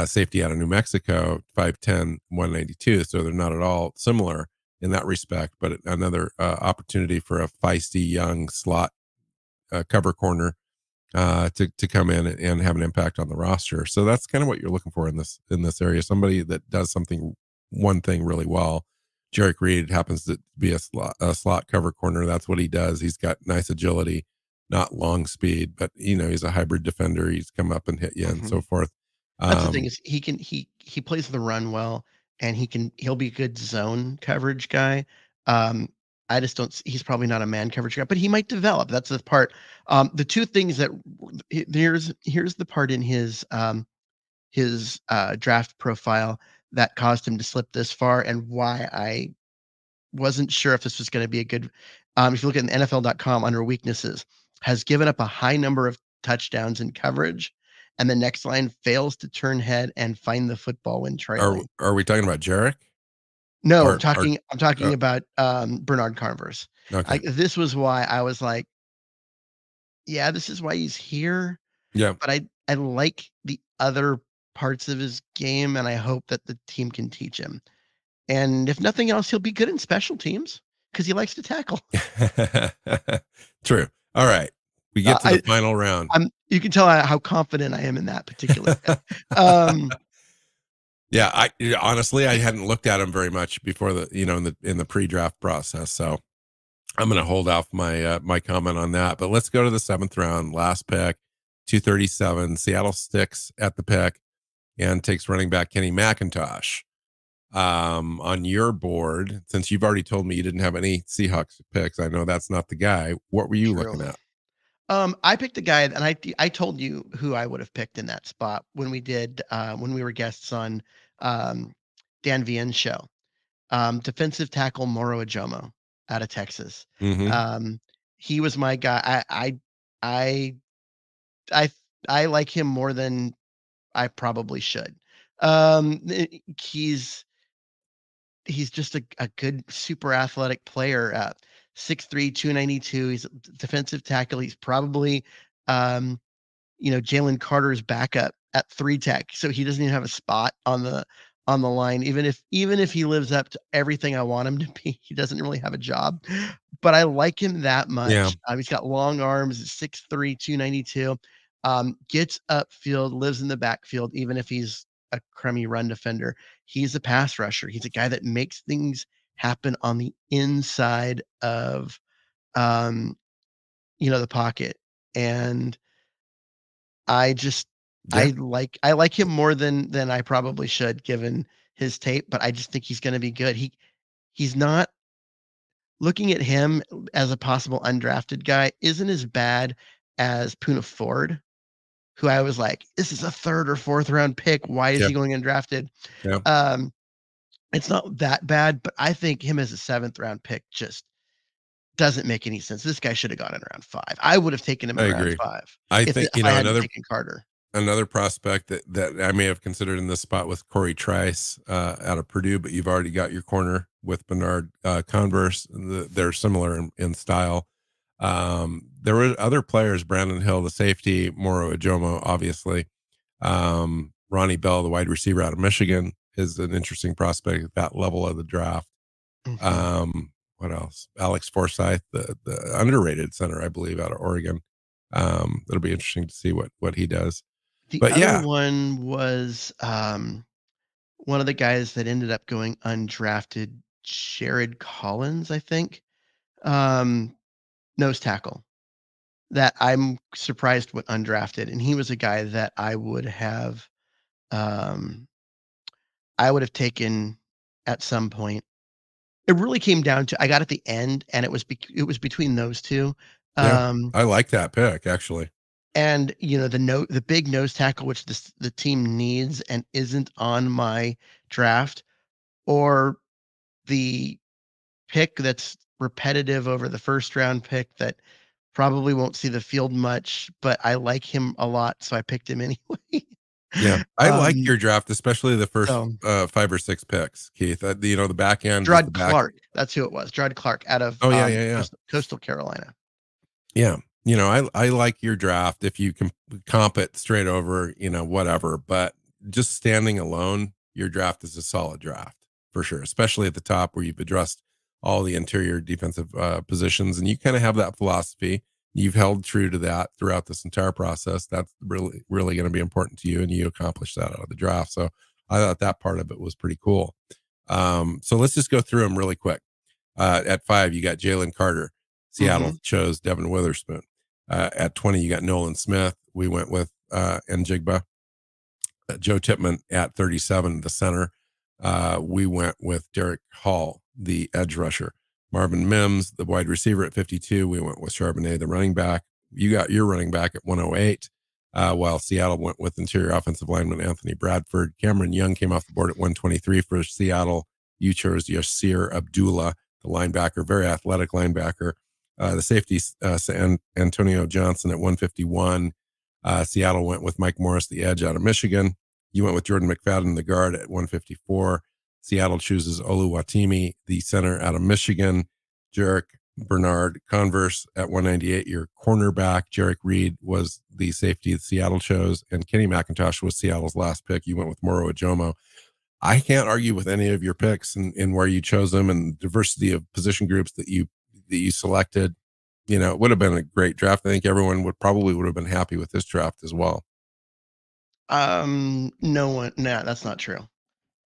[SPEAKER 1] safety out of New Mexico, 5'10", 192. So they're not at all similar in that respect, but another opportunity for a feisty young slot cover corner to come in and have an impact on the roster. So that's kind of what you're looking for in this area. Somebody that does one thing really well. Jarek Reed happens to be a slot cover corner. That's what he does. He's got nice agility, not long speed, but he's a hybrid defender. He's come up and hit you and so
[SPEAKER 2] mhm.
[SPEAKER 1] forth.
[SPEAKER 2] That's the thing
[SPEAKER 1] Um,
[SPEAKER 2] is he plays the run well, and he'll be a good zone coverage guy. Um, I just don't s He's probably not a man coverage guy, but he might develop. That's the part. The 2 things that here's the part in his draft profile that caused him to slip this far, and why I wasn't sure if this was gonna be a good. If you look at NFL.com under weaknesses, has given up a high number of touchdowns in coverage, and the next line fails to turn head and find the football when trailing.
[SPEAKER 1] are we talking about Jarek
[SPEAKER 2] No,
[SPEAKER 1] or
[SPEAKER 2] I'm talking
[SPEAKER 1] uh,
[SPEAKER 2] about, Bernard Converse.
[SPEAKER 1] okay?
[SPEAKER 2] This was why I was like, "Yeah, this is why he's here,"
[SPEAKER 1] Yeah.
[SPEAKER 2] but I like the other parts of his game, and I hope that the team can teach him. And if nothing else, he'll be good in special teams because he likes to tackle.
[SPEAKER 1] True. All right. We
[SPEAKER 2] Uh,
[SPEAKER 1] get to the
[SPEAKER 2] I
[SPEAKER 1] final round.
[SPEAKER 2] You can tell how confident I am in that particular pick. Um,
[SPEAKER 1] Yeah, honestly I hadn't looked at him very much before in the pre-draft process. So I'm going to hold off my comment on that. But let's go to the 7th round, last pick, 237. Seattle sticks at the pick and takes running back Kenny McIntosh. On your board, since you've already told me you didn't have any Seahawks picks, I know that's not the guy. What were you
[SPEAKER 2] True.
[SPEAKER 1] looking at?
[SPEAKER 2] I picked a guy, and I told you who I would have picked in that spot when we were guests on um, Dan Vian's show. Defensive tackle Moro Ajomo out of Texas.
[SPEAKER 1] Hmm.
[SPEAKER 2] Um, he was my guy. I I I like him more than I probably should. He's just a good super athletic player. 6'3", 292. He's a defensive tackle. He's probably um, Jalen Carter's backup at 3 tech, so he doesn't even have a spot on the line. Even if he lives up to everything I want him to be, he doesn't really have a job. But I like him that
[SPEAKER 1] Yeah.
[SPEAKER 2] much. He's got long arms, 6'3", 292. Gets upfield, lives in the backfield, even if he's a crummy run defender. He's a pass rusher. He's a guy that makes things happen on the inside of um, the pocket. And I just
[SPEAKER 1] Yeah.
[SPEAKER 2] I like him more than I probably should given his tape, but I just think he's gonna be good. He's not looking at him as a possible undrafted guy isn't as bad as Poona Ford, who I was like, this is a 3rd or 4th round pick. Why is
[SPEAKER 1] Yeah.
[SPEAKER 2] he going undrafted?
[SPEAKER 1] Yeah.
[SPEAKER 2] It's not that bad, but I think him as a 7th round pick just doesn't make any sense. This guy should have gone in round 5. I would have taken him
[SPEAKER 1] I
[SPEAKER 2] in round
[SPEAKER 1] agree.
[SPEAKER 2] 5
[SPEAKER 1] I
[SPEAKER 2] if
[SPEAKER 1] think,
[SPEAKER 2] I hadn't taken Carter.
[SPEAKER 1] another prospect that I may have considered in this spot with Corey Trice out of Purdue, but you've already got your corner with Bernard Converse. They're similar in style. There were other players, Brandon Hill, the safety, Moro Ajomo, obviously. Ronnie Bell, the wide receiver out of Michigan, is an interesting prospect at that level of the draft.
[SPEAKER 2] Mhm.
[SPEAKER 1] What else? Alex Forsyth, the underrated center, I believe, out of Oregon. It'll be interesting to see what he does.
[SPEAKER 2] The
[SPEAKER 1] But
[SPEAKER 2] other
[SPEAKER 1] yeah,
[SPEAKER 2] one was, one of the guys that ended up going undrafted, Jared Collins, I think, um, nose tackle that I'm surprised went undrafted, and he was a guy that um, I would have taken at some point. It really came down to I got at the end, and it was between those 2,
[SPEAKER 1] yeah,
[SPEAKER 2] um,
[SPEAKER 1] I like that pick actually.
[SPEAKER 2] and, the big nose tackle, which the team needs and isn't on my draft, or the pick that's repetitive over the 1st round pick that probably won't see the field much, but I like him a lot, so I picked him anyway.
[SPEAKER 1] Yeah, I like
[SPEAKER 2] Um,
[SPEAKER 1] your draft, especially the first
[SPEAKER 2] so
[SPEAKER 1] 5 or 6 picks, Keith. The back end is the
[SPEAKER 2] Gerard
[SPEAKER 1] back.
[SPEAKER 2] Clark, that's who it was. Gerard Clark out of
[SPEAKER 1] Oh yeah, yeah, yeah.
[SPEAKER 2] Coastal Carolina.
[SPEAKER 1] Yeah. I like your draft if you can comp it straight over, whatever. But just standing alone, your draft is a solid draft for sure, especially at the top where you've addressed all the interior defensive positions. And you kind of have that philosophy. You've held true to that throughout this entire process. That's really, really going to be important to you. And you accomplished that out of the draft. So I thought that part of it was pretty cool. So let's just go through them really quick. At 5, you got Jalen Carter. Seattle
[SPEAKER 2] Mhm.
[SPEAKER 1] chose Devin Witherspoon. At 20, you got Nolan Smith. We went with Njigba. Joe Tipman at 37, the center. We went with Derek Hall, the edge rusher. Marvin Mims, the wide receiver at 52. We went with Charbonnet, the running back. You got your running back at 108, while Seattle went with interior offensive lineman Anthony Bradford. Cameron Young came off the board at 123 for Seattle. You chose Yasir Abdullah, the linebacker, very athletic linebacker. The safety, Antonio Johnson at 151. Seattle went with Mike Morris, the edge out of Michigan. You went with Jordan McFadden, the guard at 154. Seattle chooses Oluwatimi, the center out of Michigan. Jarek Bernard Converse at 198, your cornerback. Jarek Reed was the safety that Seattle chose. And Kenny McIntosh was Seattle's last pick. You went with Moro Ajomo. I can't argue with any of your picks and where you chose them and diversity of position groups that you selected. It would have been a great draft. I think everyone would have been happy with this draft as well.
[SPEAKER 2] No one no, that's not true.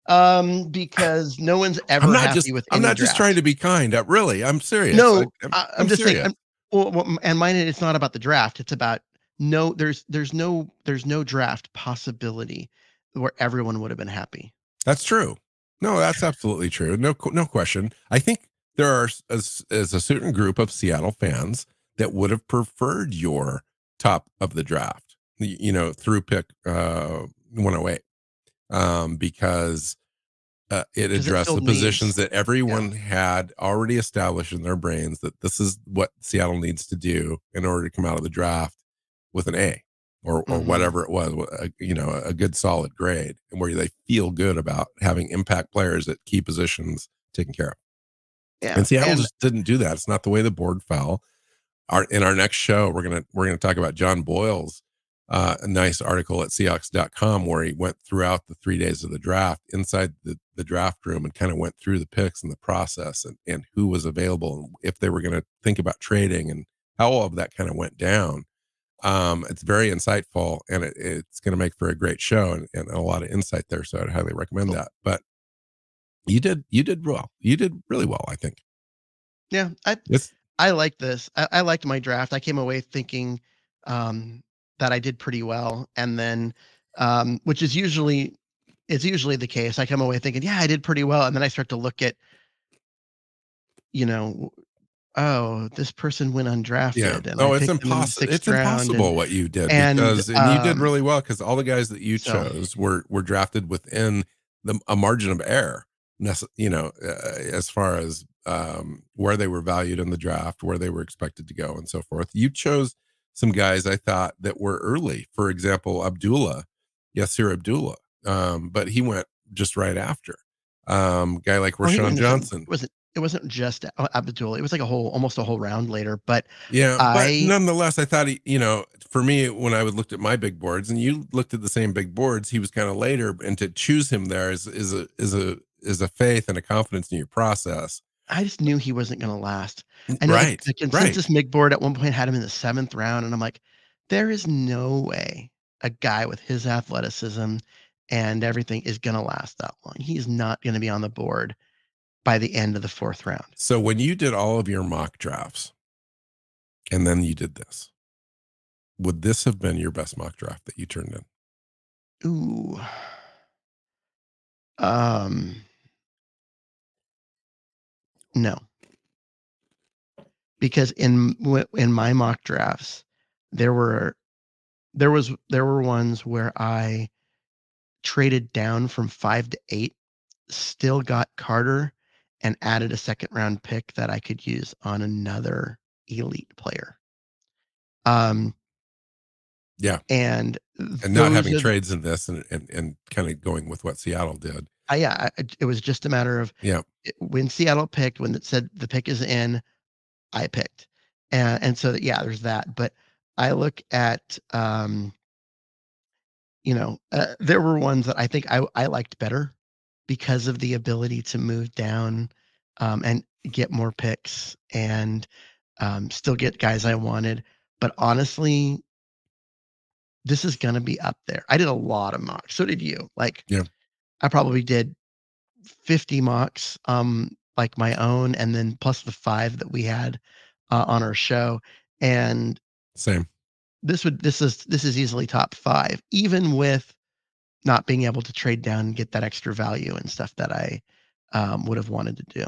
[SPEAKER 2] Because no one's
[SPEAKER 1] I'm
[SPEAKER 2] ever
[SPEAKER 1] not just
[SPEAKER 2] happy with
[SPEAKER 1] I'm
[SPEAKER 2] any
[SPEAKER 1] not just trying
[SPEAKER 2] draft.
[SPEAKER 1] to be kind. Really, I'm serious.
[SPEAKER 2] No, I'm
[SPEAKER 1] I'm
[SPEAKER 2] just saying,
[SPEAKER 1] serious.
[SPEAKER 2] and mine, it's not about the draft, it's about no there's no draft possibility where everyone would have been happy.
[SPEAKER 1] That's true. No, that's absolutely true. No question. I think there are as a certain group of Seattle fans that would have preferred your top of the draft, through pick 108, because it
[SPEAKER 2] Because it
[SPEAKER 1] addressed the
[SPEAKER 2] filled
[SPEAKER 1] positions
[SPEAKER 2] needs.
[SPEAKER 1] that
[SPEAKER 2] Yeah.
[SPEAKER 1] everyone had already established in their brains that this is what Seattle needs to do in order to come out of the draft with an A or
[SPEAKER 2] Mhm.
[SPEAKER 1] whatever it was, a good solid grade, and where they feel good about having impact players at key positions taken care of.
[SPEAKER 2] Yeah,
[SPEAKER 1] And Seattle
[SPEAKER 2] and
[SPEAKER 1] just didn't do that. It's not the way the board fell. In our next show, we're gonna talk about John Boyle's a nice article at Seahawks.com where he went throughout the 3 days of the draft inside the draft room and kind of went through the picks and the process and who was available and if they were going to think about trading and how all of that kind of went down. It's very insightful and it's going to make for a great show and a lot of insight there. So I'd highly recommend
[SPEAKER 2] cool.
[SPEAKER 1] that. But you did well. You did really well, I think.
[SPEAKER 2] Yeah,
[SPEAKER 1] It's
[SPEAKER 2] I like this. I liked my draft. I came away thinking, um, that I did pretty well, and then, which is usually the case. I come away thinking, "Yeah, I did pretty well," and then I start to look at, oh, this person went
[SPEAKER 1] Yeah.
[SPEAKER 2] undrafted, and I
[SPEAKER 1] Oh, it's
[SPEAKER 2] picked them in the
[SPEAKER 1] impossible. It's
[SPEAKER 2] 6th round,
[SPEAKER 1] impossible what you did
[SPEAKER 2] and,
[SPEAKER 1] and you did really well because all the guys that you
[SPEAKER 2] so
[SPEAKER 1] chose were drafted within a margin of error. As far as where they were valued in the draft, where they were expected to go, and so forth. You chose some guys I thought that were early. For example, Yasir Abdullah, but he went just right after. Guy like
[SPEAKER 2] oh, he
[SPEAKER 1] Rashawn
[SPEAKER 2] went as a
[SPEAKER 1] Johnson.
[SPEAKER 2] it wasn't just Abdul, it was like almost a whole round later, but
[SPEAKER 1] Yeah, but
[SPEAKER 2] I
[SPEAKER 1] nonetheless, I thought for me, when I would looked at my big boards, and you looked at the same big boards, he was kind of later, and to choose him there is a faith and a confidence in your process.
[SPEAKER 2] I just knew he wasn't gonna last. I know
[SPEAKER 1] Right,
[SPEAKER 2] the
[SPEAKER 1] right.
[SPEAKER 2] consensus MIG board at one point had him in the 7th round, and I'm like, "There is no way a guy with his athleticism and everything is gonna last that long. He's not gonna be on the board by the end of the 4th round."
[SPEAKER 1] So when you did all of your mock drafts, and then you did this, would this have been your best mock draft that you turned in?
[SPEAKER 2] Ooh. Um, no, because in my mock drafts, there were there were ones where I traded down from 5 to 8, still got Carter, and added a 2nd round pick that I could use on another elite player. Um,
[SPEAKER 1] Yeah,
[SPEAKER 2] and
[SPEAKER 1] and not
[SPEAKER 2] those
[SPEAKER 1] having
[SPEAKER 2] are
[SPEAKER 1] trades in this, and kind of going with what Seattle did.
[SPEAKER 2] yeah, it was just a matter of
[SPEAKER 1] Yeah,
[SPEAKER 2] when Seattle picked, when it said the pick is in, I picked. And so that, yeah, there's that. But I look at, there were ones that I think I liked better because of the ability to move down, and get more picks and, still get guys I wanted. But honestly, this is gonna be up there. I did a lot of mocks. So did you. Like,
[SPEAKER 1] yeah,
[SPEAKER 2] I probably did 50 mocks, like my own, and then plus the 5 that we had, on our show. And
[SPEAKER 1] same.
[SPEAKER 2] this is easily top 5, even with not being able to trade down and get that extra value and stuff that I, would have wanted to do.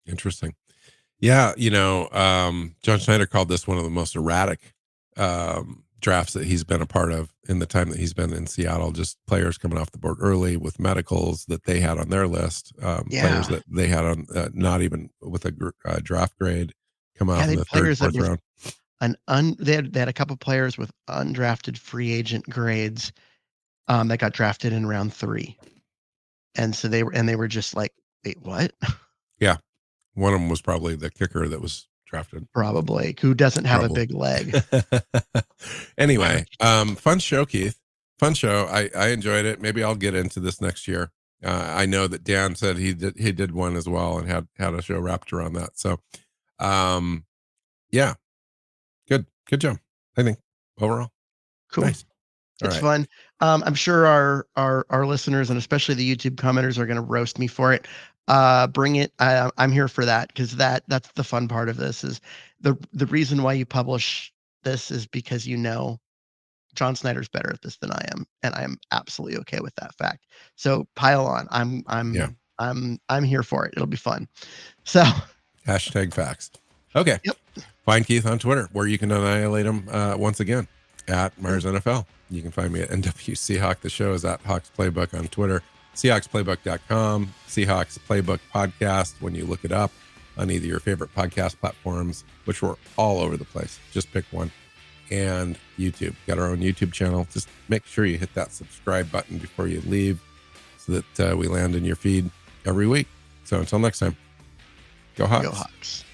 [SPEAKER 1] Interesting. Yeah, John Schneider called this one of the most erratic drafts that he's been a part of in the time that he's been in Seattle. Just players coming off the board early with medicals that they had on their list, players
[SPEAKER 2] Yeah.
[SPEAKER 1] that they had on not even with a draft grade come
[SPEAKER 2] Yeah,
[SPEAKER 1] off
[SPEAKER 2] they
[SPEAKER 1] in
[SPEAKER 2] had
[SPEAKER 1] the third,
[SPEAKER 2] players that
[SPEAKER 1] fourth
[SPEAKER 2] with
[SPEAKER 1] round.
[SPEAKER 2] they had a couple players with undrafted free agent grades, that got drafted in round 3. And so they were just like, "Wait, what?"
[SPEAKER 1] Yeah, one of them was probably the kicker that was drafted.
[SPEAKER 2] Probably, who doesn't have a
[SPEAKER 1] Probably.
[SPEAKER 2] big leg.
[SPEAKER 1] Anyway, fun show, Keith. Fun show. I enjoyed it. Maybe I'll get into this next year. I know that Dan said he did one as well and had a show wrapped around that. So, yeah, good job. I think overall,
[SPEAKER 2] Cool.
[SPEAKER 1] nice. All
[SPEAKER 2] It's
[SPEAKER 1] right.
[SPEAKER 2] fun. I'm sure our listeners and especially the YouTube commenters are gonna roast me for it. Bring it. I'm here for that because that's the fun part of this is the reason why you publish this is because John Snyder's better at this than I am, and I am absolutely okay with that fact. So pile on.
[SPEAKER 1] Yeah.
[SPEAKER 2] I'm here for it. It'll be fun. So
[SPEAKER 1] Hashtag facts. Okay.
[SPEAKER 2] yep.
[SPEAKER 1] Find Keith on Twitter where you can annihilate him once again at Myers NFL. You can find me at NW Seahawk. The show is at Hawks Playbook on Twitter. SeahawksPlaybook.com, Seahawks Playbook Podcast. When you look it up on either your favorite podcast platforms, which we're all over the place, just pick one. And YouTube. Got our own YouTube channel. Just make sure you hit that subscribe button before you leave so that we land in your feed every week. So until next time, go Hawks.
[SPEAKER 2] Go Hawks.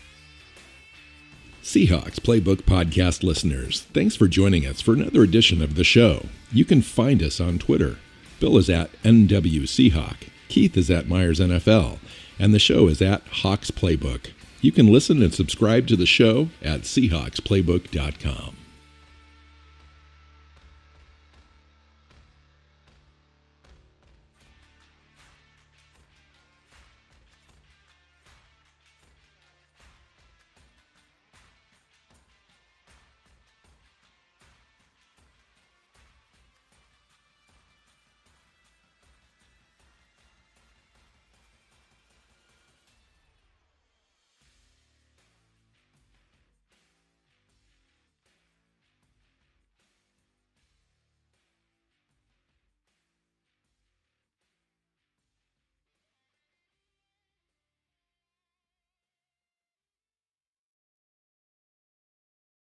[SPEAKER 3] Seahawks Playbook Podcast listeners, thanks for joining us for another edition of the show. You can find us on Twitter. Bill is at NW Seahawk, Keith is at Myers NFL, and the show is at Hawks Playbook. You can listen and subscribe to the show at SeahawksPlaybook.com.